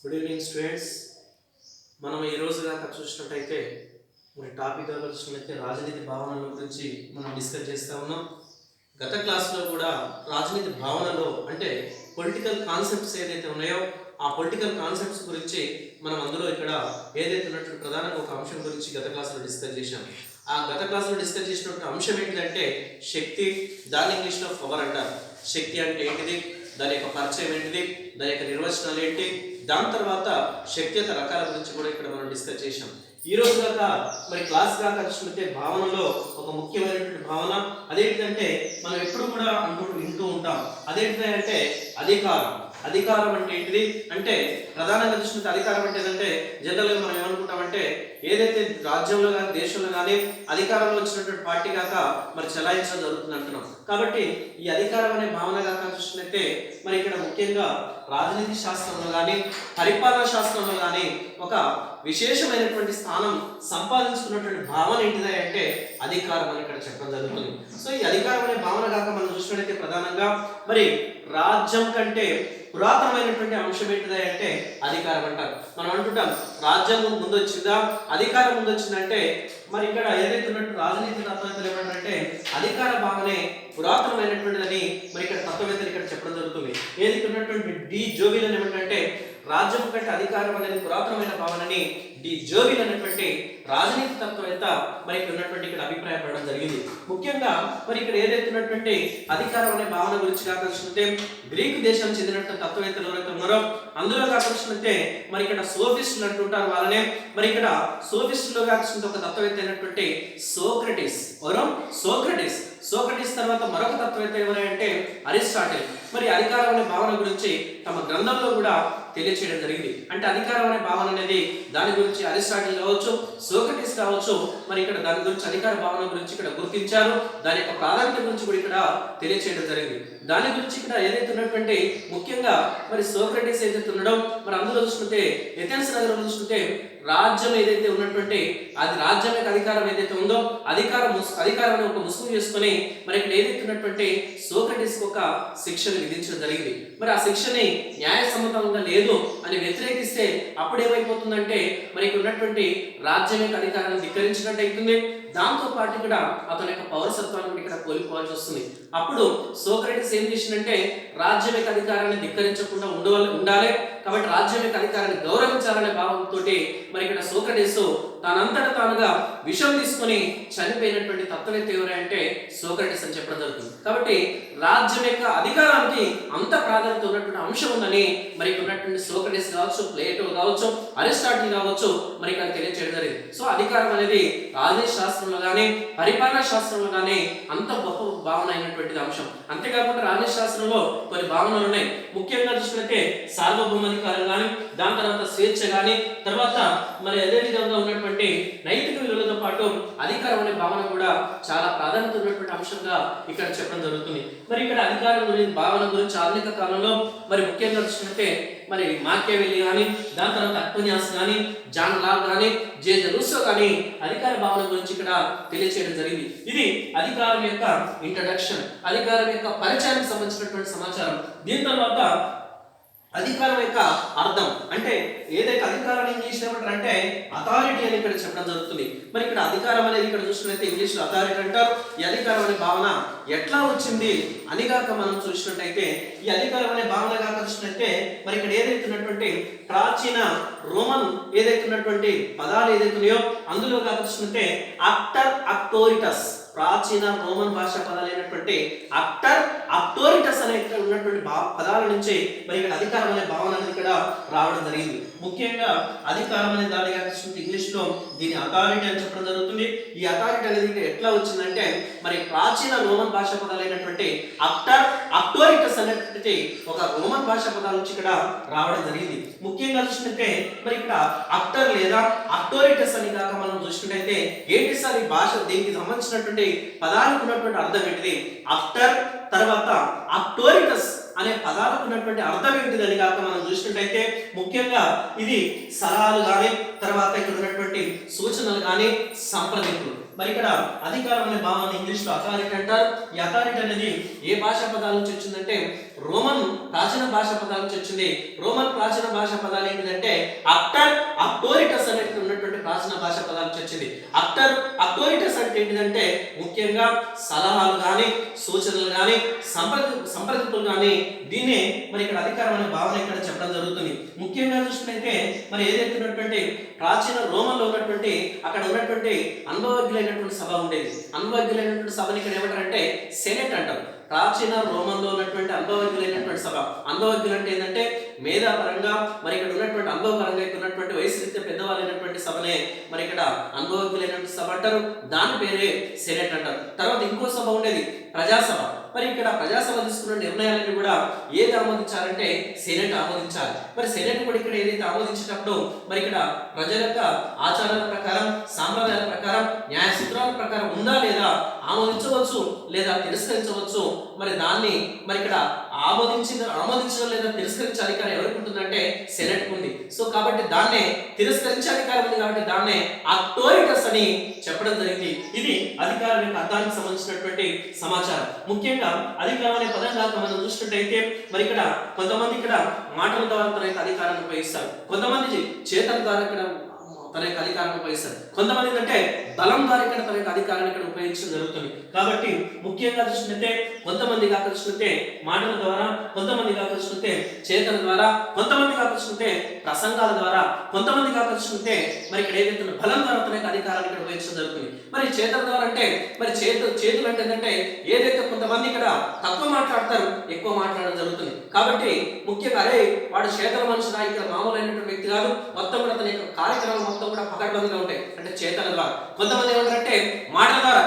Good evening students. మనం ఈ రోజు దాకా చూసినట్టయితే మరి టాపిక్ చూసినట్లయితే రాజనీతి భావనల గురించి మనం డిస్కస్ చేస్తూ ఉన్నాం. గత క్లాస్లో కూడా రాజనీతి భావనలో అంటే పొలిటికల్ కాన్సెప్ట్స్ ఏదైతే ఉన్నాయో ఆ పొలిటికల్ కాన్సెప్ట్స్ గురించి మనం అందులో ఇక్కడ ఏదైతే ఉన్నట్టు ప్రధానంగా ఒక అంశం గురించి గత క్లాస్లో డిస్కస్ చేశాం. ఆ గత క్లాస్లో డిస్కస్ చేసినటువంటి అంశం ఏంటిదంటే శక్తి, దాని ఇంగ్లీష్లో పవర్ అంటారు. శక్తి అంటే ఏంటిది, దాని యొక్క పరిచయం ఏంటిది, దాని యొక్క నిర్వచనాలు ఏంటి, దాని తర్వాత శక్తి యొక్క రకాల గురించి కూడా ఇక్కడ మనం డిస్కస్ చేశాం. ఈ రోజు దాకా మరి క్లాస్ దాకా చూస్తే భావనలో ఒక ముఖ్యమైనటువంటి భావన అదేంటంటే మనం ఎప్పుడు కూడా వింటూ ఉంటాం. అదేంటంటే అధికారం. అధికారం అంటే ఏంటిది అంటే ప్రధానంగా చూసినట్టు అధికారం అంటే ఏంటంటే జనరల్గా మనం ఏమనుకుంటామంటే ఏదైతే రాజ్యంలో కానీ దేశంలో కానీ అధికారంలో వచ్చినటువంటి పార్టీ కాక మరి చెలాయించడం జరుగుతుంది అంటున్నాం. కాబట్టి ఈ అధికారం అనే భావన కాక చూసినట్లయితే మరి ఇక్కడ ముఖ్యంగా రాజనీతి శాస్త్రంలో కానీ పరిపాలనా శాస్త్రంలో కానీ ఒక విశేషమైనటువంటి స్థానం సంపాదించుకున్నటువంటి భావన ఏంటిది అంటే అధికారం అని ఇక్కడ చెప్పడం జరుగుతుంది. సో ఈ అధికారం అనే భావన కాక మనం చూసినట్లయితే ప్రధానంగా మరి రాజ్యం కంటే పురాతనమైనటువంటి అంశం ఏంటిది అంటే అధికారం అంటారు. మనం అంటుంటాం రాజ్యం ముందు వచ్చిందా అధికారం ముందు వచ్చిందంటే మరి ఇక్కడ ఏదైతే ఉన్నట్టు రాజనీతి తత్వవేత్తలు ఏమంటారంటే అధికార భావనే పురాతనమైనటువంటిదని మరి ఇక్కడ తత్వవేత్తలు ఇక్కడ చెప్పడం జరుగుతుంది. ఏదైతే ఉన్నటువంటి డి జోవిల్ అని ఏమంటారంటే రాజ్యం కంటే అధికారం అనేది పురాతనమైన భావనని డి జోవిల్ అనేటువంటి రాజనీతి తత్వవేత్త మరి ఇక్కడ ఉన్నటువంటి ఇక్కడ అభిప్రాయపడడం జరిగింది. ముఖ్యంగా మరి ఇక్కడ ఏదైతే ఉన్నటువంటి అధికారం అనే భావన గురించి కాకపోతే గ్రీకు దేశానికి చెందినటువంటి తత్వవేత్తలు ఎవరైతే ఉన్నారో అందులో కాకపోతే మరి ఇక్కడ సోఫిస్టులు అంటుంటారు. వాళ్ళనే మరి ఇక్కడ సోఫిస్టులో కాకపోతే ఒక తత్వవేత్త అయినటువంటి సోక్రటీస్. ఎవరు? సోక్రటీస్. సోక్రటీస్ తర్వాత మరొక తత్వవేత్త ఎవరంటే అరిస్టాటిల్. మరి అధికారం అనే భావన గురించి తమ గ్రంథంలో కూడా తెలియచేయడం జరిగింది. అంటే అధికారం అనే భావన అనేది దాని గురించి అరిస్టాటిల్ కావచ్చు, సోక్రటీస్ కావచ్చు మరి ఇక్కడ దాని గురించి అధికార భావన గురించి ఇక్కడ గుర్తించారు. దాని యొక్క ప్రాధాన్యత గురించి కూడా ఇక్కడ తెలియచేయడం జరిగింది. దాని గురించి ఇక్కడ ఏదైతే ఉన్నటువంటి ముఖ్యంగా మరి సోక్రటీస్ ఏదైతే ఉండడం మరి అందులో చూసుకుంటే ఎథెన్స్ నగరంలో చూసుకుంటే రాజ్యం ఏదైతే ఉన్నటువంటి అది రాజ్యం యొక్క అధికారం ఏదైతే ఉందో అధికారాన్ని ఒక ముసుగు చేసుకుని మరి ఇక్కడ ఏదైతే ఉన్నటువంటి సోక్రటీస్ ఒక శిక్షను విధించడం జరిగింది. మరి ఆ శిక్షని న్యాయసమ్మతంగా లేదు అని వ్యతిరేకిస్తే అప్పుడు ఏమైపోతుందంటే మరి ఇక్కడ ఉన్నటువంటి రాజ్యం యొక్క అధికారాన్ని ధిక్కరించినట్టు అవుతుంది. దాంతో పాటు కూడా అతని యొక్క పౌరసత్వాన్ని ఇక్కడ కోల్పోవాల్సి వస్తుంది. అప్పుడు సోక్రటీస్ ఏం చేసిందంటే రాజ్యం యొక్క అధికారాన్ని ధిక్కరించకుండా ఉండాలి కాబట్టి రాజ్యం యొక్క అధికారాన్ని గౌరవించాలనే భావంతో మరి ఇక్కడ సోక్రటీస్ తానంతట తానుగా విషం తీసుకుని చనిపోయినటువంటి తత్వవేత్త ఎవరంటే సోక్రటీస్ అని చెప్పడం జరుగుతుంది. కాబట్టి రాజ్యం యొక్క అధికారానికి అంత ప్రాధాన్యత ఉన్నటువంటి అంశం ఉందని మరి ఉన్నటువంటి సోక్రటీస్ కావచ్చు, ప్లేటో కావచ్చు, అరిస్టాటిల్ కావచ్చు మరి ఇక్కడ తెలియచేయడం జరిగింది. సో అధికారం అనేది రాజనీతి శాస్త్రంలో కానీ పరిపాలనా శాస్త్రంలో కానీ అంత గొప్ప భావన అయినటువంటిది అంశం. అంతేకాకుండా రాజనీతి శాస్త్రంలో కొన్ని భావనలు ఉన్నాయి. ముఖ్యంగా చూసుకుంటే సార్వభౌమాధికారం కానీ దాని తర్వాత స్వేచ్ఛ కానీ తర్వాత మరి అదే విధంగా ఉన్నటువంటి నైతిక విలువలతో పాటు అధికారం అనే భావన కూడా చాలా ప్రాధాన్యత ఉన్నటువంటి అంశంగా ఇక్కడ చెప్పడం జరుగుతుంది. మరి ఇక్కడ అధికారం గురించి భావన గురించి ఆధునిక కాలంలో మరి ముఖ్యంగా చూసుకుంటే మరి మాకియావెల్లి కానీ దాని తర్వాత అక్వినాస్ కానీ జాన్ లాక్ కానీ జేజే రూసో కానీ అధికార భావన గురించి ఇక్కడ తెలియచేయడం జరిగింది. ఇది అధికారం యొక్క ఇంట్రడక్షన్, అధికారం యొక్క పరిచయానికి సంబంధించినటువంటి సమాచారం. దీని తర్వాత అధికారం యొక్క అర్థం అంటే ఏదైతే అధికారాన్ని ఇంగ్లీష్ ఏమంటారంటే అథారిటీ అని ఇక్కడ చెప్పడం జరుగుతుంది. మరి ఇక్కడ అధికారం అనేది ఇక్కడ చూసినట్లయితే ఇంగ్లీష్లో అథారిటీ అంటారు. ఈ అధికారం అనే భావన ఎట్లా వచ్చింది అని కాక మనం చూసినట్టయితే ఈ అధికారం అనే భావన కాక చూసినట్లయితే మరి ఇక్కడ ఏదైతే ఉన్నటువంటి ప్రాచీన రోమన్ ఏదైతే ఉన్నటువంటి పదాలు ఏదైతే ఉన్నాయో అందులో కాక చూసినట్టే అక్టర్ అక్టోరిటస్ ప్రాచీన రోమన్ భాష పదాలైనటువంటి అక్టర్ అక్టోరిటస్ అనే ఉన్నటువంటి పదాల నుంచి మరి ఇక్కడ అధికారం అనే భావన అనేది ఇక్కడ రావడం జరిగింది. ముఖ్యంగా అధికారం అనే దాని ఇంగ్లీష్ లో దీని అథారిటీ అని చెప్పడం జరుగుతుంది. ఈ అథారిటీ అనేది ఎట్లా వచ్చిందంటే మరి ప్రాచీన రోమన్ భాష పదాలైనటువంటి అక్టర్ అక్టోరిటస్ అనేటువంటి ఒక రోమన్ భాష పదాల నుంచి ఇక్కడ రావడం జరిగింది. ముఖ్యంగా చూసినట్టే మరి ఇక్కడ అక్టర్ లేదా అక్టోరిటస్ అని కాక మనం చూసినట్టయితే ఏంటి సార్ ఈ భాష దీనికి సంబంధించినటువంటి పదాలకు ఉన్నటువంటి అర్థం ఏంటిది, అక్టర్ తర్వాత అక్టోరిటస్ అనే పదాలకు ఉన్నటువంటి అర్థం ఏంటిదని కాక మనం చూసినట్టయితే ముఖ్యంగా ఇది సలహాలు కానీ తర్వాత ఇక్కడ ఉన్నటువంటి సూచనలు కానీ సంప్రదింపులు మరి ఇక్కడ అధికారం అనే భావాన్ని ఇంగ్లీష్ లో అథారిటీ అంటారు. ఈ అథారిటీ అనేది ఏ భాషా పదాల నుంచి వచ్చిందంటే రోమన్ ప్రాచీన భాషా పదాల నుంచి వచ్చింది. రోమన్ ప్రాచీన భాషా పదాలు ఏంటిదంటే అక్టర్, అక్టోరిటస్ అనేటువంటి ఉన్నటువంటి ప్రాచీన భాషా పదాల నుంచి వచ్చింది. అక్టర్, అక్టోరిటస్ అంటే ఏంటిదంటే ముఖ్యంగా సలహాలు కానీ, సూచనలు కానీ, సంప్రదింపులు కానీ, దీన్నే మరి ఇక్కడ అధికారం అనే భావన ఇక్కడ చెప్పడం జరుగుతుంది. ముఖ్యంగా చూసినట్లయితే మరి ఏదైతే ఉన్నటువంటి ప్రాచీన రోమన్లో ఉన్నటువంటి అక్కడ ఉన్నటువంటి అనుభవజ్ఞులైనటువంటి సభ ఉండేది. అనుభవజ్ఞులైనటువంటి సభని ఇక్కడ ఏమంటారంటే సెనెట్ అంటారు. ప్రాచీన రోమన్లో ఉన్నటువంటి అనుభవజ్ఞులైనటువంటి సభ. అనుభవజ్ఞులు అంటే ఏంటంటే మేధాపరంగా మరి ఇక్కడ ఉన్నటువంటి అనుభవపరంగా ఇక్కడ ఉన్నటువంటి వయసు రీత్యా పెద్దవాళ్ళైనటువంటి సభనే మరి ఇక్కడ అనుభవజ్ఞులైనటువంటి సభ అంటారు. దాని పేరే సెనెట్ అంటారు. తర్వాత ఇంకో సభ ఉండేది ప్రజాసభ. మరి ఇక్కడ ప్రజాసభ తీసుకున్న నిర్ణయాలను కూడా ఏది ఆమోదించాలంటే సెనెట్ ఆమోదించాలి. మరి సెనెట్ కూడా ఇక్కడ ఏదైతే ఆమోదించేటప్పుడు మరి ఇక్కడ ప్రజల యొక్క ఆచారాల ప్రకారం, సాంప్రదాయాల ప్రకారం, న్యాయ సూత్రాల ప్రకారం ఉందా లేదా ఆమోదించవచ్చు లేదా తిరస్కరించవచ్చు. మరి దాన్ని మరి ఇక్కడ ఆమోదించడం లేదా తిరస్కరించే అధికారం ఎవరికి ఉంటుందంటే సెనెట్ ఉంది. సో కాబట్టి దాన్నే తిరస్కరించే అధికారం ఉంది కాబట్టి దాన్నే అక్టోరిటస్ అని చెప్పడం జరిగింది. ఇది అధికారం యొక్క అర్థానికి సంబంధించినటువంటి సమాచారం. ముఖ్యంగా అధికారం అనే పదం కాక మనం చూసినట్టయితే మరి ఇక్కడ కొంతమంది ఇక్కడ మాటల ద్వారా తన యొక్క అధికారాన్ని ఉపయోగిస్తారు, కొంతమంది చేతల ద్వారా ఇక్కడ తన యొక్క అధికారాన్ని ఉపయోగిస్తారు, కొంతమంది ఏంటంటే బలం ద్వారా ఇక్కడ తన యొక్క అధికారాన్ని ఇక్కడ ఉపయోగించడం జరుగుతుంది. కాబట్టి ముఖ్యంగా చూసినట్టే కొంతమంది కాక చూసినట్టే మాటల ద్వారా, కొంతమంది కాక చూసినట్టే చేతల ద్వారా, కొంతమంది కాక చూసినట్టే ప్రసంగాల ద్వారా, కొంతమంది కాక చూసినట్టే మరి ఇక్కడ ఏదైతే బలం ద్వారా తన యొక్క అధికారాన్ని ఇక్కడ ఉపయోగించడం జరుగుతుంది. మరి చేతల ద్వారా అంటే మరి చేతులు అంటే ఏంటంటే ఏదైతే కొంతమంది ఇక్కడ తక్కువ మాట్లాడతారు, ఎక్కువ మాట్లాడడం జరుగుతుంది. కాబట్టి ముఖ్యంగా అరే వాడు చేతల మనుషులా, ఇక్కడ మామూలు అయినటువంటి వ్యక్తి కాదు, మొత్తం కూడా తన యొక్క కార్యక్రమాలు మొత్తం కూడా పకడ్బందీగా ఉంటాయి అంటే చేతల ద్వారా. కొంతమంది ఏమంటారంటే మాటల ద్వారా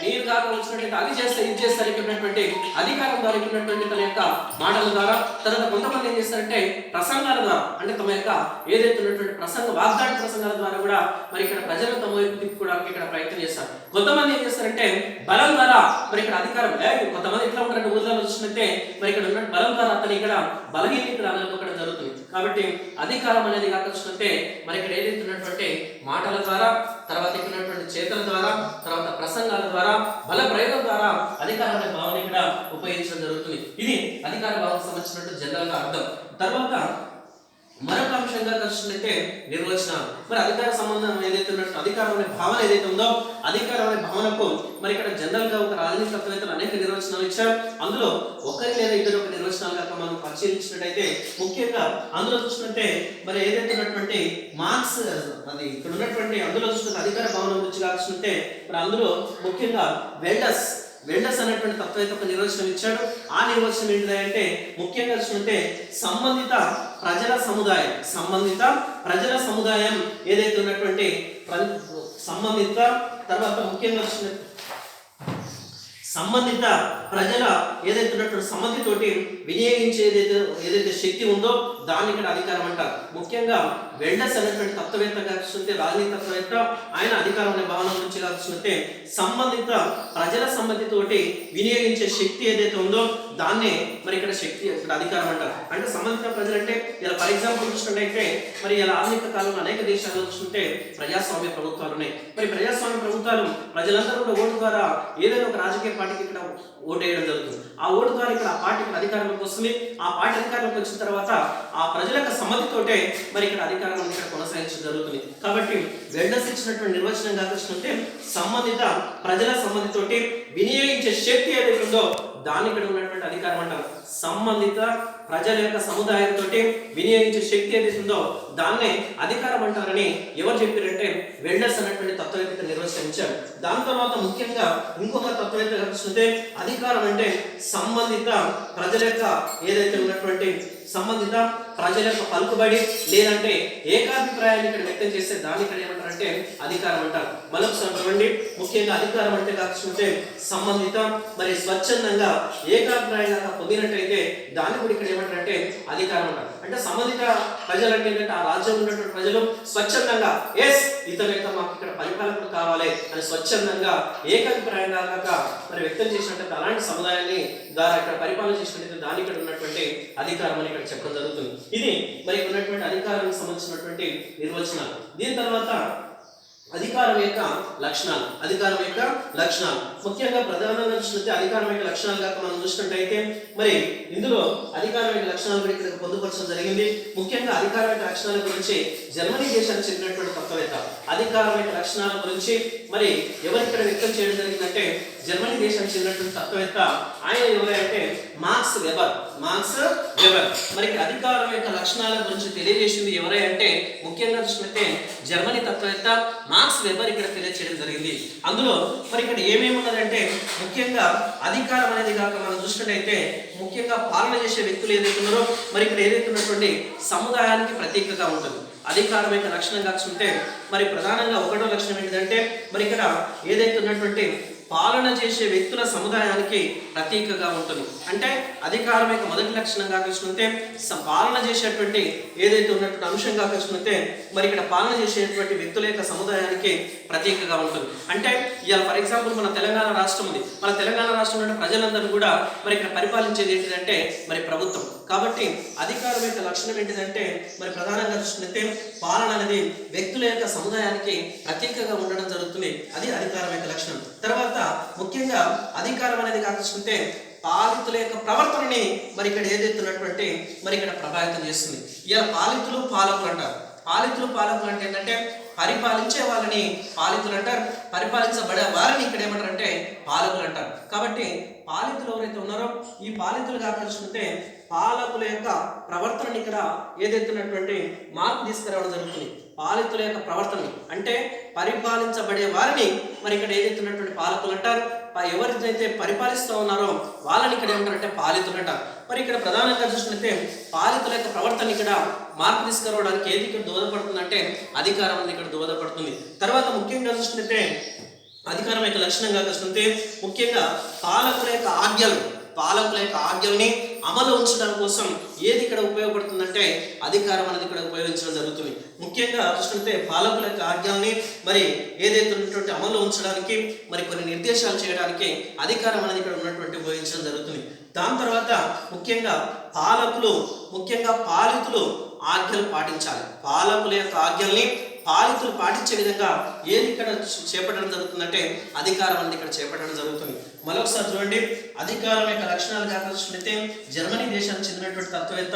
నీరు కాక వచ్చినట్టు అది చేస్తే ఇది చేస్తారు ఇక్కడటువంటి అధికారం ద్వారా ఇక్కడటువంటి తన యొక్క మాటల ద్వారా. తర్వాత కొంతమంది ఏం చేస్తారంటే ప్రసంగాల ద్వారా అంటే తమ యొక్క ఏదైతే ఉన్నటువంటి వాగ్దాన ప్రసంగాల ద్వారా కూడా మరి ఇక్కడ ప్రజలను తమ వైపు తిప్పుకోవడానికి ఇక్కడ ప్రయత్నం చేస్తారు. కొంతమంది ఏం చేస్తారంటే బలం ద్వారా మరి ఇక్కడ అధికారం కొంతమంది ఎట్లా ఉంటారంటే ఊర్లలో చూసినట్టే మరి ఇక్కడ ఉన్న బలం ద్వారా అతను ఇక్కడ బలహీనత ఒకటి జరుగుతుంది. కాబట్టి అధికారం అనేది కాక చూసినట్టే మరి ఇక్కడ ఏదైతే ఉన్నటువంటి మాటల ద్వారా, తర్వాత ఇక్కడ ఉన్నటువంటి చేతల ద్వారా, తర్వాత ప్రసంగాల ద్వారా, బల ప్రయోగం ద్వారా అధికారం అనే భావన ఇక్కడ ఉపయోగించడం జరుగుతుంది. ఇది అధికార భావనకు సంబంధించినట్టు జనరల్ గా అర్థం. తర్వాత మరొక అంశంగా చూసినట్లయితే నిర్వచనాలు. మరి అధికార సంబంధం ఏదైతే ఉన్నట్టు అధికారం అనే భావన ఏదైతే ఉందో అధికారం అనే భావనకు మరి ఇక్కడ జనరల్ గా ఒక రాజనీతి తత్వవేత్తలు అనేక నిర్వచనాలు ఇచ్చారు. అందులో ఒకరి లేదా ఇద్దరు ఒక నిర్వచనాలు కనుక మనం పరిశీలించినట్టయితే ముఖ్యంగా అందులో చూసినట్టే మరి ఏదైతే ఉన్నటువంటి మార్క్స్ అది ఇక్కడ ఉన్నటువంటి అందులో చూసినట్టు అధికార భావన గురించి కాల్చుకుంటే మరి అందులో ముఖ్యంగా వెల్డస్ అనేటువంటి తత్వవేత్త ఒక నిర్వచనం ఇచ్చాడు. ఆ నిర్వచనం ఏంటంటే ముఖ్యంగా చూసుకుంటే సంబంధిత ప్రజల సముదాయం ఏదైతే ఉన్నటువంటి సంబంధిత తర్వాత ముఖ్యంగా సంబంధిత ప్రజల ఏదైతే ఉన్నటువంటి సమ్మతితోటి వినియోగించే ఏదైతే శక్తి ఉందో దాన్ని ఇక్కడ అధికారం అంటారు. ముఖ్యంగా వెల్డస్ అనేటువంటి తత్వవేత్తగా చూస్తుంటే రాజనీతి తత్వవేత్త ఆయన అధికారం అనే భావన గురించి చూస్తుంటే సంబంధిత ప్రజల సమ్మతితోటి వినియోగించే శక్తి ఏదైతే ఉందో దాన్నే మరి ఇక్కడ శక్తి ఇక్కడ అధికారం అంటారు. అంటే సంబంధిత ప్రజలు అంటే ఇలా ఫర్ ఎగ్జాంపుల్ చూసినట్టయితే మరి ఇలా ఆధునిక కాలంలో అనేక దేశాల్లో చూస్తుంటే ప్రజాస్వామ్య ప్రభుత్వాలు ఉన్నాయి. మరి ప్రజాస్వామ్య ప్రభుత్వాలు ప్రజలందరూ కూడా ఓటు ద్వారా ఏదైనా ఒక రాజకీయ పార్టీకి ఇక్కడ ఓటు వేయడం జరుగుతుంది. ఆ ఓటు ద్వారా ఇక్కడ ఆ పార్టీ అధికారంలోకి వస్తుంది. ఆ పార్టీ అధికారంలోకి వచ్చిన తర్వాత ఆ ప్రజల యొక్క సమ్మతితోటే మరి ఇక్కడ అధికారం ఇక్కడ కొనసాగించడం జరుగుతుంది. కాబట్టి వెల్డస్ ఇచ్చినటువంటి నిర్వచనం కాకపోతే సంబంధిత ప్రజల సమ్మతితోటి వినియోగించే శక్తి ఏదైతే ఉందో దాన్ని ఇక్కడ ఉన్నటువంటి అధికారం అంటారు. సంబంధిత ప్రజల యొక్క సముదాయంతో వినియోగించే శక్తి ఏదైతే ఉందో దాన్నే అధికారం అంటారని ఎవరు చెప్పారంటే వెల్డస్ అనేటువంటి తత్వవేత్త నిర్వచించారు. దాని తర్వాత ముఖ్యంగా ఇంకొక తత్వవేత్త చూస్తే అధికారం అంటే సంబంధిత ప్రజల యొక్క ఏదైతే ఉన్నటువంటి సంబంధిత ప్రజల యొక్క పలుకుబడి లేదంటే ఏకాభిప్రాయాన్ని ఇక్కడ వ్యక్తం చేస్తే దాన్ని ఇక్కడ ఏమంటారంటే అధికారం అంటారు. మరొకసారి చూడండి, ముఖ్యంగా అధికారం అంటే కాకపోతే సంబంధిత మరి స్వచ్ఛందంగా ఏకాభిప్రాయంగా పొందినట్టయితే దాన్ని కూడా ఇక్కడ ఏమంటారంటే అధికారం అంటారు. అంటే సంబంధిత ప్రజలు అంటే ఏంటంటే ఆ రాజ్యంలో ఉన్నటువంటి ప్రజలు స్వచ్ఛందంగా ఇతర యొక్క మాకు ఇక్కడ పరిపాలకులు కావాలి అని స్వచ్ఛందంగా ఏకాభిప్రాయంగా మరి వ్యక్తం చేసినట్టు అలాంటి సముదాయాన్ని ద్వారా ఇక్కడ పరిపాలన చేసినట్టు దాని ఇక్కడ ఉన్నటువంటి అధికారం అని ఇక్కడ చెప్పడం జరుగుతుంది. ఇది మరి ఉన్నటువంటి అధికారానికి సంబంధించినటువంటి నిర్వచనాలు. దీని తర్వాత అధికారం యొక్క లక్షణాలు ముఖ్యంగా ప్రధానంగా చూసినట్లయితే అధికారం యొక్క లక్షణాలు కాక మనం చూసినట్టయితే మరి ఇందులో అధికారం యొక్క లక్షణాలు కూడా ఇక్కడ పొందుపరచడం జరిగింది. ముఖ్యంగా అధికారం యొక్క లక్షణాల గురించి జర్మనీ దేశానికి చెందినటువంటి తత్వవేత్త అధికారం యొక్క లక్షణాల గురించి మరి ఎవరు ఇక్కడ వ్యక్తం చేయడం జరిగిందంటే జర్మనీ దేశానికి చెందినటువంటి తత్వవేత్త ఆయన ఎవరంటే మార్క్స్ వెబర్. మరి అధికారం యొక్క లక్షణాల గురించి తెలియజేసింది ఎవరంటే ముఖ్యంగా చూసినట్లయితే జర్మనీ తత్వవేత్త మార్క్స్ వెబర్ ఇక్కడ తెలియజేయడం జరిగింది. అందులో మరి ఇక్కడ ఏమేమి ఉన్నదంటే ముఖ్యంగా అధికారం అనేది కాక మనం చూసినట్టయితే ముఖ్యంగా పాలన చేసే వ్యక్తులు ఏదైతే ఉన్నారో మరి ఇక్కడ ఏదైతే ఉన్నటువంటి సముదాయానికి ప్రతీకగా ఉంటుంది. అధికారం యొక్క లక్షణం కాకుంటే మరి ప్రధానంగా ఒకటో లక్షణం ఏంటంటే మరి ఇక్కడ ఏదైతే ఉన్నటువంటి పాలన చేసే వ్యక్తుల సముదాయానికి ప్రతీకగా ఉంటుంది. అంటే అధికారం యొక్క మొదటి లక్షణం కాకుంటే పాలన చేసేటువంటి ఏదైతే ఉన్నటువంటి అంశం కాకుంటే మరి ఇక్కడ పాలన చేసేటువంటి వ్యక్తుల యొక్క సముదాయానికి ప్రతీకగా ఉంటుంది. అంటే ఇవాళ ఫర్ ఎగ్జాంపుల్ మన తెలంగాణ రాష్ట్రం ఉంది. మన తెలంగాణ రాష్ట్రంలో ప్రజలందరూ కూడా మరి ఇక్కడ పరిపాలించేది ఏంటిదంటే మరి ప్రభుత్వం. కాబట్టి అధికారం యొక్క లక్షణం ఏంటిదంటే మరి ప్రధానంగా చూసుకుంటే పాలన అనేది వ్యక్తుల యొక్క సముదాయానికి ప్రతీకగా ఉండడం జరుగుతుంది. అది అధికారం యొక్క లక్షణం. తర్వాత ముఖ్యంగా అధికారం అనేది కాకుంటే పాలితుల యొక్క ప్రవర్తనని మరి ఇక్కడ ఏదైతే ఉన్నటువంటి మరి ఇక్కడ ప్రభావితం చేస్తుంది. ఇలా పాలితులు పాలకులు అంటారు. పాలకులు అంటే ఏంటంటే పరిపాలించే వాళ్ళని పాలితులు అంటారు, పరిపాలించబడే వారిని ఇక్కడ ఏమంటారంటే పాలకులు అంటారు. కాబట్టి పాలితులు ఎవరైతే ఉన్నారో ఈ పాలితులు కాకుంటే పాలకుల యొక్క ప్రవర్తనని ఇక్కడ ఏదైతే ఉన్నటువంటి మార్పు తీసుకురావడం జరుగుతుంది. పాలితుల యొక్క ప్రవర్తనని అంటే పరిపాలించబడే వారిని మరి ఇక్కడ ఏదైతే ఉన్నటువంటి పాలకులు అంటారు. ఎవరినైతే పరిపాలిస్తూ ఉన్నారో వాళ్ళని ఇక్కడ ఏమంటారంటే పాలితులు అంటారు. మరి ఇక్కడ ప్రధానంగా చూసినట్లయితే పాలితుల యొక్క ప్రవర్తన ఇక్కడ మార్పు తీసుకురావడానికి ఏది ఇక్కడ దోహదపడుతుందంటే అధికారం అనేది ఇక్కడ దోహదపడుతుంది. తర్వాత ముఖ్యంగా చూసినట్లయితే అధికారం యొక్క లక్షణంగా చూస్తుంటే ముఖ్యంగా పాలకుల యొక్క ఆజ్ఞల్ని అమలు ఉంచడం కోసం ఏది ఇక్కడ ఉపయోగపడుతుందంటే అధికారం అనేది ఇక్కడ ఉపయోగించడం జరుగుతుంది. ముఖ్యంగా చూస్తుంటే పాలకుల యొక్క ఆజ్ఞల్ని మరి ఏదైతే ఉన్నటువంటి అమలు ఉంచడానికి మరి కొన్ని నిర్దేశాలు చేయడానికి అధికారం అనేది ఇక్కడ ఉన్నటువంటి ఉపయోగించడం జరుగుతుంది. దాని తర్వాత ముఖ్యంగా పాలితులు ఆజ్ఞలు పాటించాలి. పాలకుల యొక్క ఆజ్ఞల్ని పాలితులు పాటించే విధంగా ఏది ఇక్కడ చేపట్టడం జరుగుతుందంటే అధికారం అనేది ఇక్కడ చేపట్టడం జరుగుతుంది. మరొకసారి చూడండి, అధికారం యొక్క లక్షణాలు కాకపోతే జర్మనీ దేశానికి చెందినటువంటి తత్వవేత్త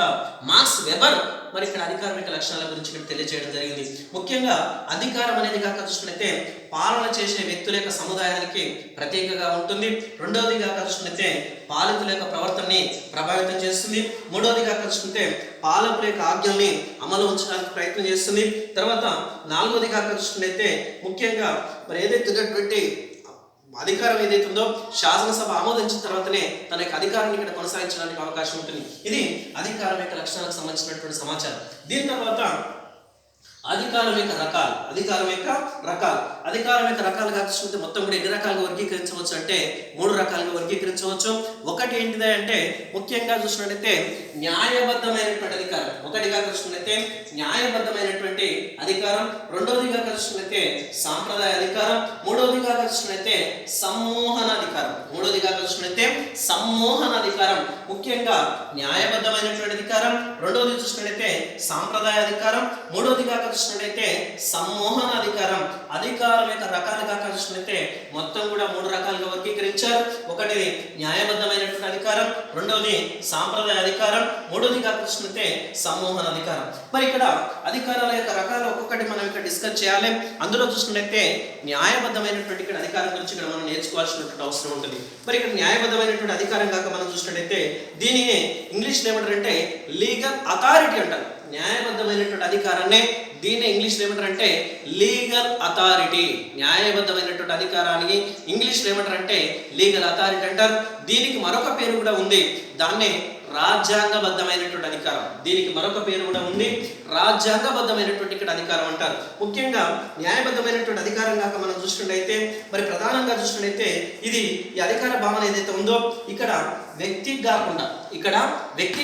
మార్క్స్ వెబర్ మరి ఇక్కడ అధికారం యొక్క లక్షణాల గురించి ఇక్కడ తెలియజేయడం జరిగింది. ముఖ్యంగా అధికారం అనేది కాకపోతే పాలన చేసే వ్యక్తుల యొక్క సముదాయానికి ప్రత్యేకగా ఉంటుంది. రెండవది కాకపోతే పాలకుల యొక్క ప్రవర్తనని ప్రభావితం చేస్తుంది. మూడవది కాకపోతే పాలకుల యొక్క ఆజ్ఞల్ని అమలు ఉంచడానికి ప్రయత్నం చేస్తుంది. తర్వాత నాలుగవది కాకపోతే ముఖ్యంగా మరి ఏదైతే ఉన్నటువంటి అధికారం ఏదైతే ఉందో శాసనసభ ఆమోదించిన తర్వాతనే తన యొక్క అధికారాన్ని ఇక్కడ కొనసాగించడానికి అవకాశం ఉంటుంది. ఇది అధికారం యొక్క లక్షణాలకు సంబంధించినటువంటి సమాచారం. దీని తర్వాత అధికారం యొక్క రకాలు కాకపోతే మొత్తం కూడా ఎన్ని రకాలుగా వర్గీకరించవచ్చు అంటే 3 రకాలుగా వర్గీకరించవచ్చు. ఒకటి ఏంటిది అంటే ముఖ్యంగా చూసినట్లయితే న్యాయబద్ధమైనటువంటి అధికారం. ఒకటిగా చూసినట్లయితే న్యాయబద్ధమైనటువంటి అధికారం, రెండవదిగా చూసినట్లయితే సాంప్రదాయ అధికారం, మూడవదిగా చూసినట్లయితే సమ్మోహన అధికారం. ముఖ్యంగా న్యాయబద్ధమైనటువంటి అధికారం, రెండవది చూసినట్లయితే సాంప్రదాయ అధికారం, మూడవదిగా చూసినట్లయితే సమ్మోహన అధికారం. అధికారం యొక్క రకాలుగా చూసినట్లయితే మొత్తం కూడా 3 రకాలుగా వర్గీకరించారు. ఒకటి న్యాయబద్ధమైనటువంటి అధికారం, రెండవది సాంప్రదాయ అధికారం, మూడవదిగా చూసినట్లయితే సమ్మోహన అధికారం. మరి ఇక్కడ అధికారాల యొక్క రకాలు ఒక్కొక్కటి మనం ఇక్కడ డిస్కస్ చేయాలి. అందులో చూసినట్లయితే న్యాయబద్ధమైనటువంటి ఇక్కడ అధికారం గురించి ఇక్కడ మనం నేర్చుకోవాల్సినటువంటి అవసరం ఉంటుంది. మరి ఇక్కడ న్యాయబద్ధమైనటువంటి అధికారం కాక మనం చూసినట్లయితే దీనిని ఇంగ్లీష్లో ఏమంటారంటే లీగల్ అథారిటీ అంటారు. న్యాయబద్ధమైనటువంటి అధికారాన్ని దీన్ని ఇంగ్లీష్లో ఏమంటారంటే లీగల్ అథారిటీ. న్యాయబద్ధమైనటువంటి అధికారానికి ఇంగ్లీష్లో ఏమంటారంటే లీగల్ అథారిటీ అంటారు. దీనికి మరొక పేరు కూడా ఉంది, దాన్నే రాజ్యాంగబద్ధమైనటువంటి అధికారం. దీనికి మరొక పేరు కూడా ఉంది, రాజ్యాంగబద్ధమైనటువంటి ఇక్కడ అధికారం అంటారు. ముఖ్యంగా న్యాయబద్ధమైనటువంటి అధికారం కాక మనం చూసినట్లయితే మరి ప్రధానంగా చూసినట్లయితే ఇది ఈ అధికార భావన ఏదైతే ఉందో ఇక్కడ వ్యక్తికి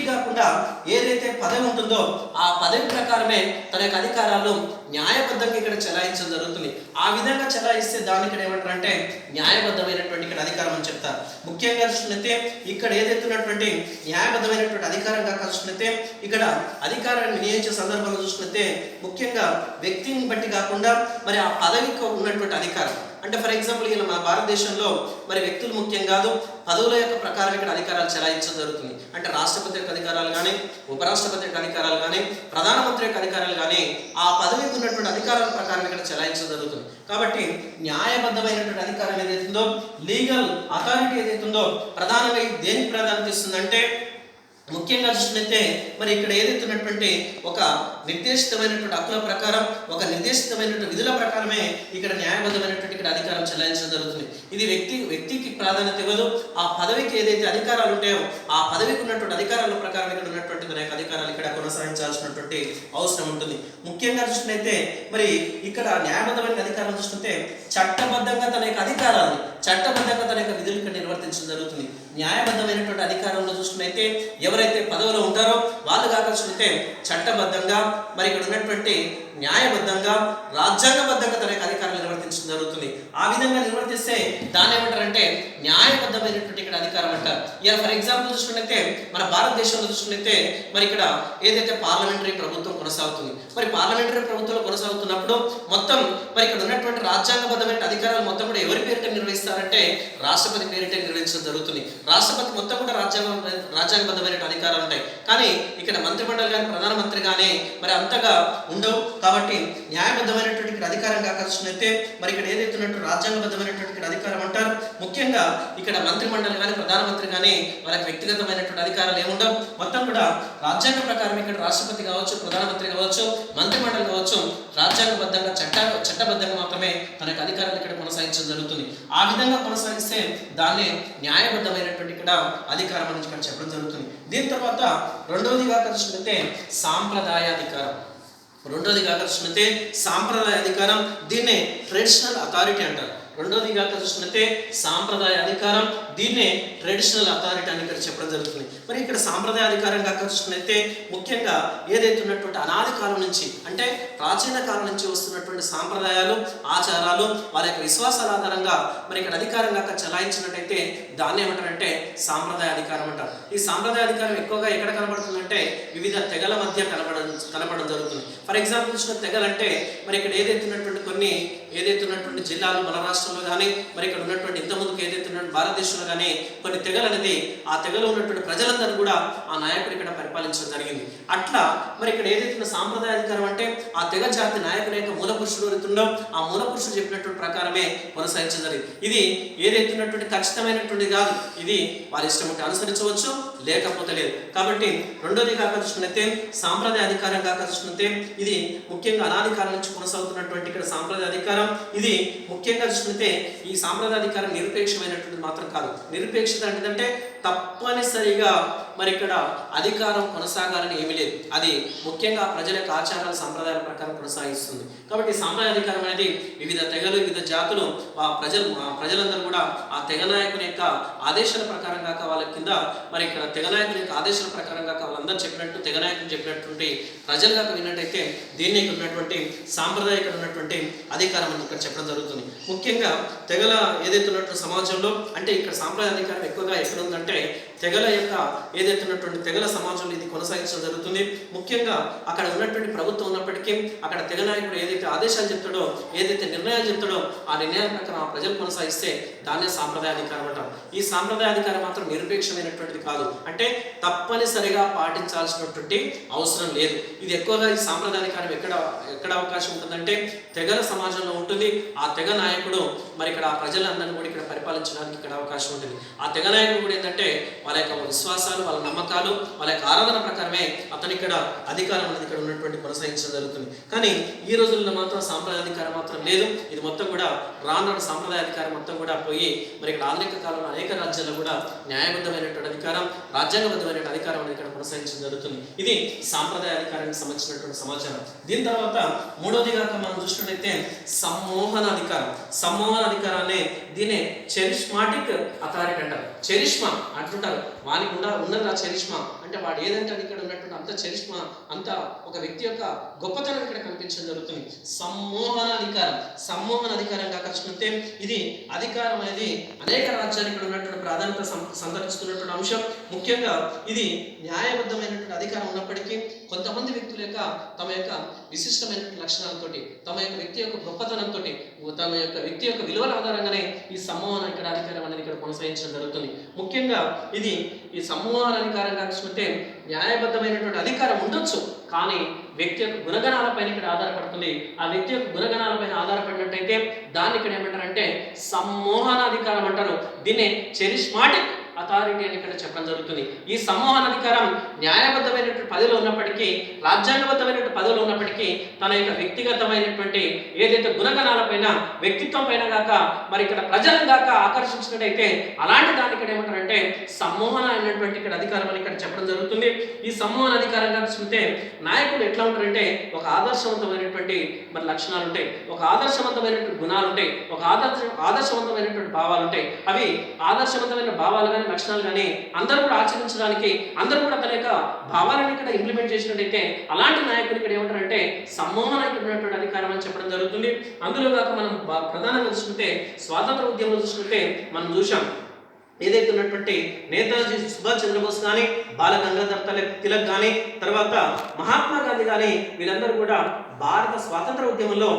కాకుండా ఏదైతే పదవి ఉంటుందో ఆ పదవి ప్రకారమే తన యొక్క అధికారాలు న్యాయబద్ధంగా ఇక్కడ చెలాయించడం జరుగుతుంది. ఆ విధంగా చెలాయిస్తే దాన్ని ఇక్కడ ఏమంటారంటే న్యాయబద్ధమైనటువంటి ఇక్కడ అధికారం అని చెప్తారు. ముఖ్యంగా చూసుకుంటే ఇక్కడ ఏదైతే ఉన్నటువంటి న్యాయబద్ధమైనటువంటి అధికారంగా చూసుకుంటే ఇక్కడ అధికారాన్ని వినియోగించే సందర్భంలో చూసుకుంటే ముఖ్యంగా వ్యక్తిని బట్టి కాకుండా మరి ఆ పదవికి ఉన్నటువంటి అధికారం. అంటే ఫర్ ఎగ్జాంపుల్ ఇలా మన భారతదేశంలో మరి వ్యక్తులు ముఖ్యం కాదు, పదవుల యొక్క ప్రకారం ఇక్కడ అధికారాలు చెలాయించడం జరుగుతుంది. అంటే రాష్ట్రపతి యొక్క అధికారాలు కానీ, ఉపరాష్ట్రపతి యొక్క అధికారాలు కానీ, ప్రధానమంత్రి యొక్క అధికారాలు కానీ ఆ పదవికి ఉన్నటువంటి అధికారాల ప్రకారం ఇక్కడ చెలాయించడం జరుగుతుంది. కాబట్టి న్యాయబద్ధమైనటువంటి అధికారం ఏదైతుందో, లీగల్ అథారిటీ ఏదైతుందో ప్రధానంగా దేనికి ప్రాధాన్యత ఇస్తుందంటే ముఖ్యంగా చూసినట్లయితే మరి ఇక్కడ ఏదైతున్నటువంటి ఒక నిర్దేశితమైనటువంటి హక్కుల ప్రకారం, ఒక నిర్దేశితమైనటువంటి విధుల ప్రకారమే ఇక్కడ న్యాయబద్ధమైనటువంటి ఇక్కడ అధికారం చెలాయించడం జరుగుతుంది. ఇది వ్యక్తికి ప్రాధాన్యత ఇవ్వదు. ఆ పదవికి ఏదైతే అధికారాలు ఉంటాయో ఆ పదవికి ఉన్నటువంటి అధికారాల ప్రకారం ఇక్కడ ఉన్నటువంటి తన యొక్క అధికారాలు ఇక్కడ కొనసాగించాల్సినటువంటి అవసరం ఉంటుంది. ముఖ్యంగా చూసినట్లయితే మరి ఇక్కడ న్యాయబద్ధమైన అధికారం చూస్తుంటే చట్టబద్ధంగా తన యొక్క అధికారాన్ని, చట్టబద్ధంగా తన యొక్క విధులు ఇక్కడ నిర్వర్తించడం జరుగుతుంది. న్యాయబద్ధమైనటువంటి అధికారంలో చూసుకున్నైతే ఎవరైతే పదవిలో ఉంటారో వాళ్ళు కాకపోతే చట్టబద్ధంగా మరి ఇక్కడ ఉన్నటువంటి న్యాయబద్ధంగా రాజ్యాంగబద్ధంగా తన యొక్క అధికారాలు నిర్వర్తించడం జరుగుతుంది. ఆ విధంగా నిర్వర్తిస్తే దాన్ని ఏమంటారంటే న్యాయబద్ధమైనటువంటి ఇక్కడ అధికారం అంటారు. ఇలా ఫర్ ఎగ్జాంపుల్ చూసుకున్నైతే మన భారతదేశంలో చూసుకున్నైతే మరి ఇక్కడ ఏదైతే పార్లమెంటరీ ప్రభుత్వం కొనసాగుతుంది, మరి పార్లమెంటరీ ప్రభుత్వం కొనసాగుతున్నప్పుడు మొత్తం మరి ఇక్కడ ఉన్నటువంటి రాజ్యాంగబద్ధమైన అధికారాలు మొత్తం కూడా ఎవరి పేరిట నిర్వహిస్తారంటే రాష్ట్రపతి పేరిట నిర్వహించడం జరుగుతుంది. రాష్ట్రపతి మొత్తం కూడా రాజ్యాంగబద్ధమైన అధికారాలు ఉంటాయి. కానీ ఇక్కడ మంత్రిమండలి కానీ, ప్రధానమంత్రి కానీ మరి అంతగా ఉండవు. కాబట్టి న్యాయబద్ధమైనటువంటి అధికారం కాకపోతే మరి ఇక్కడ ఏదైతే ఉన్నట్టు రాజ్యాంగబద్ధమైనటువంటి అధికారం అంటారు. ముఖ్యంగా ఇక్కడ మంత్రిమండలి కానీ, ప్రధానమంత్రి కానీ వాళ్ళకి వ్యక్తిగతమైనటువంటి అధికారాలు ఏముండవు. మొత్తం కూడా రాజ్యాంగ ప్రకారం ఇక్కడ రాష్ట్రపతి కావచ్చు, ప్రధానమంత్రి కావచ్చు, మంత్రిమండలి కావచ్చు రాజ్యాంగబద్ధంగా చట్టబద్ధంగా మాత్రమే తన యొక్క అధికారాలు ఇక్కడ కొనసాగించడం జరుగుతుంది. ఆ విధంగా కొనసాగిస్తే దాన్ని న్యాయబద్ధమైనటువంటి ఇక్కడ అధికారం అని ఇక్కడ చెప్పడం జరుగుతుంది. దీని తర్వాత రెండవదిగా చూసుకుంటే సాంప్రదాయ అధికారం. సాంప్రదాయ అధికారం, దీన్నే ట్రెడిషనల్ అథారిటీ అంటారు. రెండోదిగా చూసుకుంటే సాంప్రదాయ అధికారం, దీన్నే ట్రెడిషనల్ అథారిటీ అని ఇక్కడ చెప్పడం జరుగుతుంది. మరి ఇక్కడ సాంప్రదాయ అధికారం చూసుకుంటే ముఖ్యంగా ఏదైతే ఉన్నటువంటి అనాది కాలం నుంచి అంటే ప్రాచీన కాలం నుంచి వస్తున్నటువంటి సాంప్రదాయాలు, ఆచారాలు, వారి యొక్క విశ్వాసాల ఆధారంగా మరి ఇక్కడ అధికారం చలాయించినట్టయితే దాన్ని ఏమంటారంటే సాంప్రదాయ అధికారం అంటారు. ఈ సాంప్రదాయ అధికారం ఎక్కువగా ఎక్కడ కనబడుతుందంటే వివిధ తెగల మధ్య కనబడడం జరుగుతుంది. ఫర్ ఎగ్జాంపుల్ చూసిన తెగలంటే మరి ఇక్కడ ఏదైతే ఉన్నటువంటి జిల్లాలు మన రాష్ట్రంలో కానీ, మరి ఇక్కడ ఉన్నటువంటి ఇంతకుముందుకు ఏదైతే ఉన్నటువంటి భారతదేశంలో కానీ కొన్ని తెగలు అనేది ఆ తెగలో ఉన్నటువంటి ప్రజలందరూ కూడా ఆ నాయకుడు ఇక్కడ పరిపాలించడం జరిగింది. అట్లా మరి ఇక్కడ ఏదైతే సాంప్రదాయ అధికారం అంటే ఆ తెగ జాతి నాయకుని యొక్క మూల పురుషుడు అవుతుండో ఆ మూల పురుషుడు చెప్పినటువంటి ప్రకారమే కొనసాగించడం జరిగింది. ఇది ఏదైతే ఉన్నటువంటి ఖచ్చితమైనటువంటి కాదు, ఇది వారి ఇష్టం ఉంటే అనుసరించవచ్చు, లేకపోతే లేదు. కాబట్టి రెండోది చూసుకుంటే సాంప్రదాయ అధికారం చూసుకుంటే ఇది ముఖ్యంగా అనాది కాలం నుంచి కొనసాగుతున్నటువంటి ఇక్కడ సాంప్రదాయ అధికారం. ఇది ముఖ్యంగా చూసుకుంటే ఈ సాంప్రదాయ అధికారం నిరపేక్షమైనటువంటి మాత్రం కాదు. నిరపేక్షత అంటే తప్పనిసరిగా మరి ఇక్కడ అధికారం కొనసాగాలని ఏమీ లేదు. అది ముఖ్యంగా ప్రజల యొక్క ఆచారాల సంప్రదాయాల ప్రకారం కొనసాగిస్తుంది. కాబట్టి సాంప్రదాయ అధికారం అనేది వివిధ తెగలు, వివిధ జాతులు, ప్రజలందరూ కూడా ఆ తెగ నాయకుని యొక్క ఆదేశాల ప్రకారం కాక వాళ్ళ కింద మరి ఇక్కడ తెగ నాయకుని యొక్క ఆదేశాల ప్రకారం కాక వాళ్ళందరూ చెప్పినట్టు తెగ నాయకులు చెప్పినటువంటి ప్రజలు కాక విన్నట్టయితే దీన్ని ఇక్కడ ఉన్నటువంటి సాంప్రదాయక ఉన్నటువంటి అధికారం అని ఇక్కడ చెప్పడం జరుగుతుంది. ముఖ్యంగా తెగల ఏదైతే ఉన్నటువంటి సమాజంలో అంటే ఇక్కడ సాంప్రదాయ అధికారం ఎక్కువగా ఎక్కడ ఉందంటే తెగల యొక్క ఏదైతే ఉన్నటువంటి తెగల సమాజంలో ఇది కొనసాగించడం జరుగుతుంది. ముఖ్యంగా అక్కడ ఉన్నటువంటి ప్రభుత్వం ఉన్నప్పటికీ అక్కడ తెగ నాయకుడు ఏదైతే ఆదేశాలు చెప్తాడో, ఏదైతే నిర్ణయాలు చెప్తాడో ఆ నిర్ణయాల ప్రకారం ఆ ప్రజలు కొనసాగిస్తే దాన్నే సాంప్రదాయ అధికారం అంటారు. ఈ సాంప్రదాయ అధికారం మాత్రం నిరపేక్షమైనటువంటిది కాదు, అంటే తప్పనిసరిగా పాటించాల్సినటువంటి అవసరం లేదు. ఇది ఎక్కువగా ఈ సాంప్రదాయ అధికారం ఎక్కడ అవకాశం ఉంటుందంటే తెగల సమాజంలో ఉంటుంది. ఆ తెగ నాయకుడు మరి ఇక్కడ ఆ ప్రజలందరినీ కూడా ఇక్కడ పరిపాలించడానికి ఇక్కడ అవకాశం ఉంటుంది. ఆ తెగ నాయకుడు కూడా ఏంటంటే వాళ్ళ యొక్క విశ్వాసాలు, వాళ్ళ నమ్మకాలు, వాళ్ళ యొక్క ఆరాధన ప్రకారమే అతని ఇక్కడ అధికారం అనేది ఇక్కడ ఉన్నటువంటి కొనసాగించడం జరుగుతుంది. కానీ ఈ రోజుల్లో మాత్రం సాంప్రదాయ అధికారం మాత్రం లేదు. ఇది మొత్తం కూడా రానున్న సాంప్రదాయ అధికారం మొత్తం కూడా పోయి మరి ఇక్కడ ఆధునిక కాలంలో అనేక రాజ్యాల్లో కూడా న్యాయబద్ధమైనటువంటి అధికారం, రాజ్యాంగబద్ధమైన అధికారం అనేది ఇక్కడ కొనసాగించడం జరుగుతుంది. ఇది సాంప్రదాయ అధికారానికి సంబంధించినటువంటి సమాచారం. దీని తర్వాత మూడోదిగా మనం చూసినట్లయితే సమ్మోహన అధికారం. సమ్మోహన అధికారాన్ని దీనే చెరిష్మాటిక్ అథారిటీ అంటారు. చెరిష్మా అంటుంటారు వానికి ఉన్నది ఆ చరిష్మా, అంటే వాడు ఏదంటే అది ఇక్కడ ఉన్నటువంటి అంత చరిష్మా, అంత ఒక వ్యక్తి యొక్క గొప్పతనం ఇక్కడ కనిపించడం జరుగుతుంది. సమ్మోహన అధికారంగా కలుసుకుంటే ఇది అధికారం అనేది అనేక రాజ్యాలు ఇక్కడ ఉన్నటువంటి ప్రాధాన్యత సంతరిస్తున్నటువంటి అంశం. ముఖ్యంగా ఇది న్యాయబద్ధమైనటువంటి అధికారం ఉన్నప్పటికీ కొంతమంది వ్యక్తుల యొక్క తమ యొక్క విశిష్టమైనటువంటి లక్షణాలతోటి, తమ యొక్క వ్యక్తి యొక్క గొప్పతనంతో, తమ యొక్క వ్యక్తి యొక్క విలువల ఆధారంగానే ఈ సమ్మోహన ఇక్కడ అధికారం అనేది ఇక్కడ కొనసాగించడం జరుగుతుంది. ముఖ్యంగా ఇది ఈ సమ్మోహన అధికారంగా చూసుకుంటే న్యాయబద్ధమైనటువంటి అధికారం ఉండొచ్చు, కానీ వ్యక్తి యొక్క గుణగణాలపైన ఇక్కడ ఆధారపడుతుంది. ఆ వ్యక్తి యొక్క గుణగణాలపైన ఆధారపడినట్టయితే దాన్ని ఇక్కడ ఏమంటారంటే సమ్మోహన అధికారం అంటారు. దీన్ని చెరిష్మాటిక్ అథారిటీ అని ఇక్కడ చెప్పడం జరుగుతుంది. ఈ సమ్మోహన అధికారం న్యాయబద్ధమైనటువంటి పదవిలో ఉన్నప్పటికీ, రాజ్యాంగబద్ధమైనటువంటి పదవిలో ఉన్నప్పటికీ తన యొక్క వ్యక్తిగతమైనటువంటి ఏదైతే గుణగణాలపైన, వ్యక్తిత్వం పైన గాక మరి ఇక్కడ ప్రజలను గాక ఆకర్షించినట్టయితే అలాంటి దాన్ని ఇక్కడ ఏమంటారంటే సమ్మోహన అయినటువంటి ఇక్కడ అధికారం అని ఇక్కడ చెప్పడం జరుగుతుంది. ఈ సమ్మోహన అధికారంగా చూస్తే నాయకులు ఎట్లా ఉంటారంటే ఒక ఆదర్శవంతమైనటువంటి మరి లక్షణాలు ఉంటాయి, ఒక ఆదర్శవంతమైనటువంటి గుణాలు ఉంటాయి, ఒక ఆదర్శవంతమైనటువంటి భావాలు ఉంటాయి. అవి ఆదర్శవంతమైన భావాలు కానీ లక్షణాలు కానీ అందరూ కూడా ఆచరించడానికి, అందరూ కూడా తన యొక్క భావాలను ఇక్కడ ఇంప్లిమెంట్ చేసినట్టయితే అలాంటి నాయకులు ఇక్కడ ఏమంటారంటే సమ్మోహన ఉన్నటువంటి అధికారం అని చెప్పడం జరుగుతుంది. అందులో కాక మనం ప్రధానంగా చూసుకుంటే స్వాతంత్ర ఉద్యమంలో చూసుకుంటే మనం చూసాం, ఏదైతే ఉన్నటువంటి నేతాజీ సుభాష్ చంద్రబోస్ కానీ, బాల గంగాధర్ తిలక్ కానీ, తర్వాత మహాత్మా గాంధీ కానీ, వీళ్ళందరూ కూడా భారత స్వాతంత్ర ఉద్యమంలో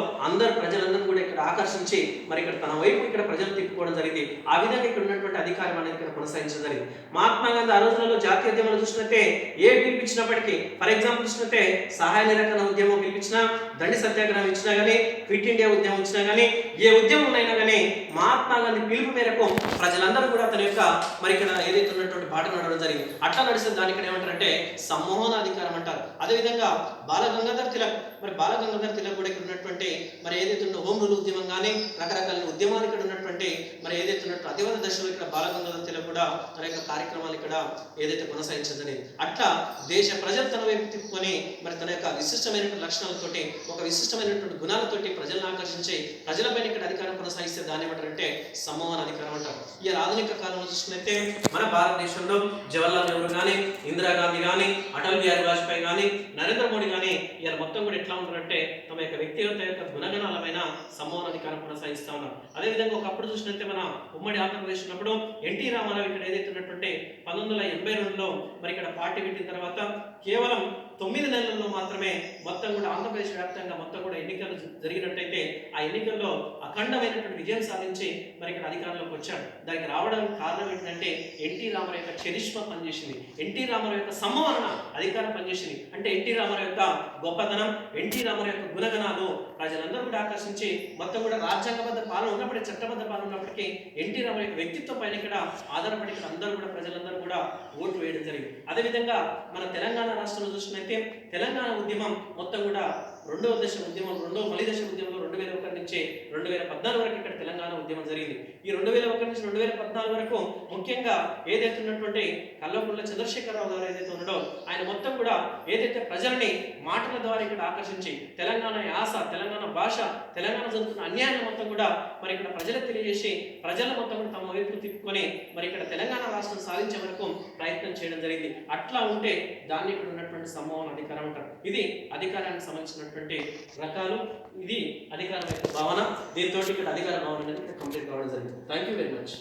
ప్రజలందరూ కూడా ఇక్కడ ఆకర్షించి మరి ఇక్కడ తన వైపు ఇక్కడ ప్రజలు తిప్పుకోవడం జరిగింది. ఆ విధంగా ఇక్కడ ఉన్నటువంటి అధికారం అనేది ఇక్కడ కొనసాగించడం జరిగింది. మహాత్మా గాంధీ ఆ రోజులలో జాతీయ ఉద్యమాలు చూసినట్టే ఏ పిలిపించినప్పటికీ, ఫర్ ఎగ్జాంపుల్ చూసినట్టే సహాయ నిరాకరణ ఉద్యమం పిలిపించినా, దండి సత్యాగ్రహం ఇచ్చినా కానీ, క్విట్ ఇండియా ఉద్యమం ఇచ్చినా కానీ, ఏ ఉద్యమం అయినా కానీ మహాత్మా గాంధీ పిలుపు మేరకు ప్రజలందరూ కూడా తన యొక్క మరి ఇక్కడ ఏదైతే ఉన్నటువంటి బాట నడవడం జరిగింది. అట్లా నడిచిన దాని ఇక్కడ ఏమంటారంటే సమ్మోహన అధికారం అంటారు. అదేవిధంగా బాల గంగాధర్ తిలక్ కూడా ఇక్కడ ఉన్నటువంటి మరి ఏదైతే ఉన్న హోమ్ రూల్ ఉద్యమం కానీ, రకరకాల ఉద్యమాలు ఇక్కడ ఉన్నటువంటి మరి ఏదైతే ఉన్నట్టు అతివద దశలో ఇక్కడ బాల గంగాధర్ తిలక్ కూడా తన యొక్క కార్యక్రమాలు ఇక్కడ ఏదైతే కొనసాగించదని, అట్లా దేశ ప్రజలు తన వైపు తిప్పుకొని మరి తన యొక్క విశిష్టమైనటువంటి లక్షణాలతోటి, ఒక విశిష్టమైనటువంటి గుణాలతోటి ప్రజలను ఆకర్షించి ప్రజలపైన ఇక్కడ అధికారం కొనసాగిస్తే దాన్ని ఏమంటారంటే సమ్మోహన అధికారం అంటారు. ఈ ఆధునిక కాలంలో చూసుకున్నైతే మన భారతదేశంలో జవహర్లాల్ నెహ్రూ కానీ, ఇందిరాగాంధీ కానీ, అటల్ బిహారీ వాజ్పేయి కానీ, నరేంద్ర మోడీ కానీ ఇలా మొత్తం కూడా ఎట్లా ఉంటారంటే తమ యొక్క వ్యక్తిగత యొక్క గుణగణాలమైన సమ్మోహన అధికారం కొనసాగిస్తా ఉన్నారు. అదేవిధంగా ఒకప్పుడు చూసినట్టే మన ఉమ్మడి ఆంధ్రప్రదేశ్ ఉన్నప్పుడు ఎన్టీ రామారావు ఇక్కడ ఏదైతే ఉన్నటువంటి 1982లో మరి ఇక్కడ పార్టీ పెట్టిన తర్వాత కేవలం 9 నెలల్లో మాత్రమే మొత్తం కూడా ఆంధ్రప్రదేశ్ వ్యాప్తంగా మొత్తం కూడా ఎన్నికలు జరిగినట్టయితే ఆ ఎన్నికల్లో అఖండమైనటువంటి విజయం సాధించి మరి ఇక్కడ అధికారంలోకి వచ్చాడు. దానికి రావడానికి కారణం ఏంటంటే ఎన్టీ రామారావు యొక్క చరిష్మా పనిచేసింది, ఎన్టీ రామారావు యొక్క సమ్మోహన అధికారం పనిచేసింది. అంటే ఎన్టీ రామారావు యొక్క గొప్పతనం, ఎన్టీ రామారావు యొక్క గుణగణాలు ప్రజలందరూ కూడా ఆకర్షించి మొత్తం కూడా రాజ్యాంగబద్ధ పాలన ఉన్నప్పటికీ, చట్టబద్ధ పాలన ఉన్నప్పటికీ ఎన్టీ రామారావు యొక్క వ్యక్తిత్వం పైన ఇక్కడ ఆధారపడి ఇక్కడ అందరూ కూడా ప్రజలందరూ కూడా ఓటు వేయడం జరిగింది. అదేవిధంగా మన తెలంగాణ రాష్ట్రంలో చూసినట్లయితే తెలంగాణ ఉద్యమం మొత్తం కూడా రెండవ మలి దశ ఉద్యమంలో 2001 నుంచి 2014 వరకు ఇక్కడ తెలంగాణ ఉద్యమం జరిగింది. ఈ 2001 నుంచి 2014 వరకు ముఖ్యంగా ఏదైతే ఉన్నటువంటి కల్వకుంట్ల చంద్రశేఖరరావు గారు ఏదైతే ఉన్నాడో ఆయన మొత్తం కూడా ఏదైతే ప్రజల్ని మాటల ద్వారా ఇక్కడ ఆకర్షించి తెలంగాణ యాస, తెలంగాణ భాష, తెలంగాణ జరుగుతున్న అన్యాయాన్ని మొత్తం కూడా మరి ఇక్కడ ప్రజలకు తెలియజేసి ప్రజలు మొత్తం కూడా తమ వైపు తిప్పుకొని మరి ఇక్కడ తెలంగాణ రాష్ట్రం సాధించే వరకు ప్రయత్నం చేయడం జరిగింది. అట్లా ఉంటే దాన్ని ఇక్కడ ఉన్నటువంటి సమ్మోహన అధికారం అంటారు. ఇది అధికారానికి సంబంధించినటువంటి రకాలు, ఇది అధికారం యొక్క భావన. దీంతో ఇక్కడ అధికార భావన అనేది కంప్లీట్ కావడం జరిగింది. Thank you very much.